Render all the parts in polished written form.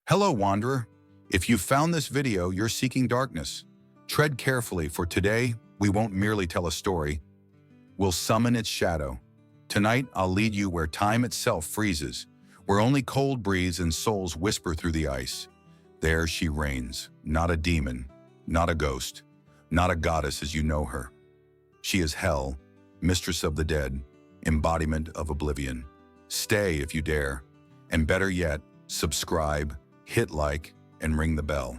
Hello, Wanderer. If you found this video, you're seeking darkness. Tread carefully, for today, we won't merely tell a story. We'll summon its shadow. Tonight, I'll lead you where time itself freezes, where only cold breeze and souls whisper through the ice. There she reigns, not a demon, not a ghost, not a goddess as you know her. She is Hel, mistress of the dead, embodiment of oblivion. Stay if you dare, and better yet, subscribe, hit like, and ring the bell.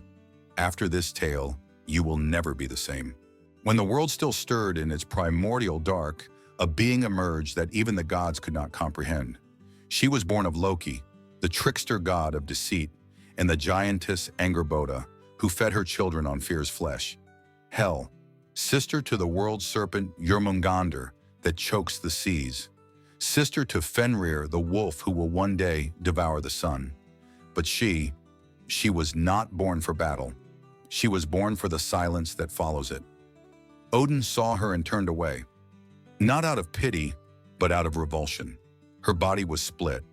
After this tale, you will never be the same. When the world still stirred in its primordial dark, a being emerged that even the gods could not comprehend. She was born of Loki, the trickster god of deceit, and the giantess Angerboda, who fed her children on fear's flesh. Hel, sister to the world serpent Jormungandr that chokes the seas, sister to Fenrir, the wolf who will one day devour the sun. But she was not born for battle. She was born for the silence that follows it. Odin saw her and turned away, not out of pity, but out of revulsion. Her body was split,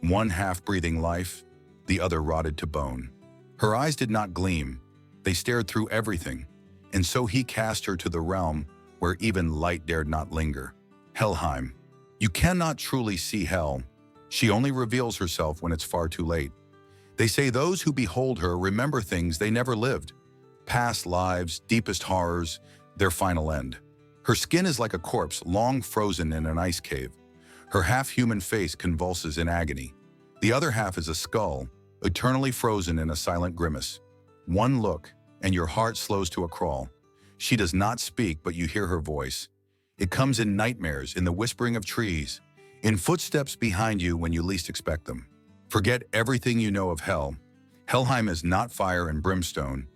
one half breathing life, the other rotted to bone. Her eyes did not gleam, they stared through everything, and so he cast her to the realm where even light dared not linger. Helheim. You cannot truly see Hel. She only reveals herself when it's far too late. They say those who behold her remember things they never lived, past lives, deepest horrors, their final end. Her skin is like a corpse long frozen in an ice cave. Her half-human face convulses in agony. The other half is a skull, eternally frozen in a silent grimace. One look, and your heart slows to a crawl. She does not speak, but you hear her voice. It comes in nightmares, in the whispering of trees, in footsteps behind you when you least expect them. Forget everything you know of Hel. Helheim is not fire and brimstone.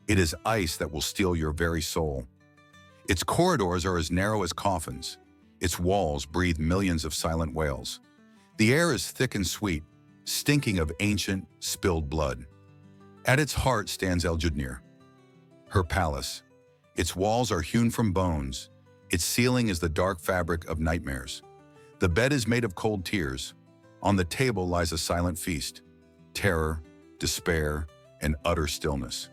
It is ice that will steal your very soul. Its corridors are as narrow as coffins. Its walls breathe millions of silent wails. The air is thick and sweet, stinking of ancient, spilled blood. At its heart stands Eljudnir, her palace. Its walls are hewn from bones. Its ceiling is the dark fabric of nightmares. The bed is made of cold tears. On the table lies a silent feast, terror, despair, and utter stillness.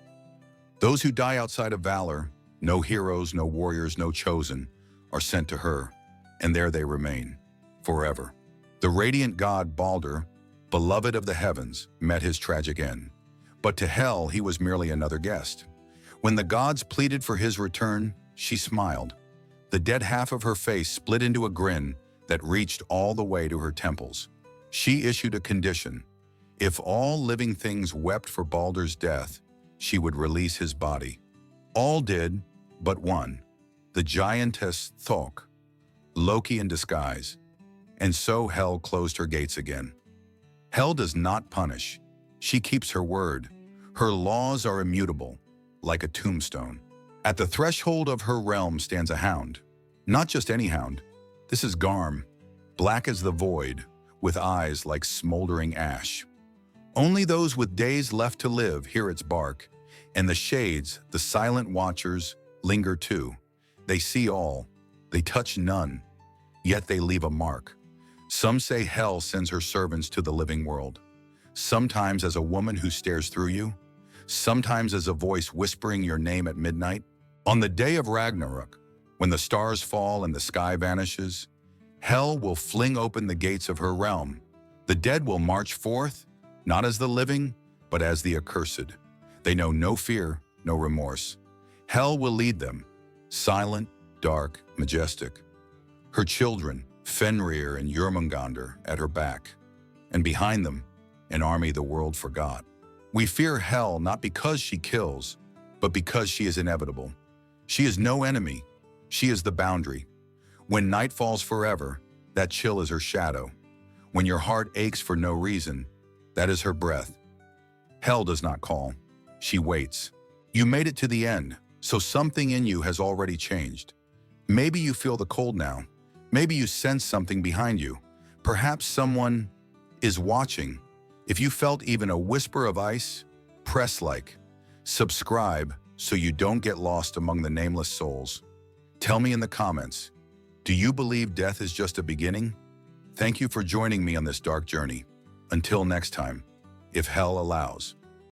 Those who die outside of valor, no heroes, no warriors, no chosen, are sent to her, and there they remain, forever. The radiant god Baldur, beloved of the heavens, met his tragic end. But to Hel, he was merely another guest. When the gods pleaded for his return, she smiled. The dead half of her face split into a grin that reached all the way to her temples. She issued a condition. If all living things wept for Baldur's death, she would release his body. All did, but one, the giantess Thok, Loki in disguise. And so Hel closed her gates again. Hel does not punish. She keeps her word. Her laws are immutable, like a tombstone. At the threshold of her realm stands a hound. Not just any hound. This is Garm, black as the void, with eyes like smoldering ash. Only those with days left to live hear its bark, and the shades, the silent watchers, linger too. They see all, they touch none, yet they leave a mark. Some say Hel sends her servants to the living world, sometimes as a woman who stares through you, sometimes as a voice whispering your name at midnight. On the day of Ragnarok, when the stars fall and the sky vanishes, Hel will fling open the gates of her realm. The dead will march forth, not as the living, but as the accursed. They know no fear, no remorse. Hel will lead them, silent, dark, majestic. Her children, Fenrir and Jormungandr, at her back, and behind them, an army the world forgot. We fear Hel not because she kills, but because she is inevitable. She is no enemy. She is the boundary. When night falls forever, that chill is her shadow. When your heart aches for no reason, that is her breath. Hel does not call. She waits. You made it to the end, so something in you has already changed. Maybe you feel the cold now. Maybe you sense something behind you. Perhaps someone is watching. If you felt even a whisper of ice, press like. Subscribe so you don't get lost among the nameless souls. Tell me in the comments, do you believe death is just a beginning? Thank you for joining me on this dark journey. Until next time, if Hel allows.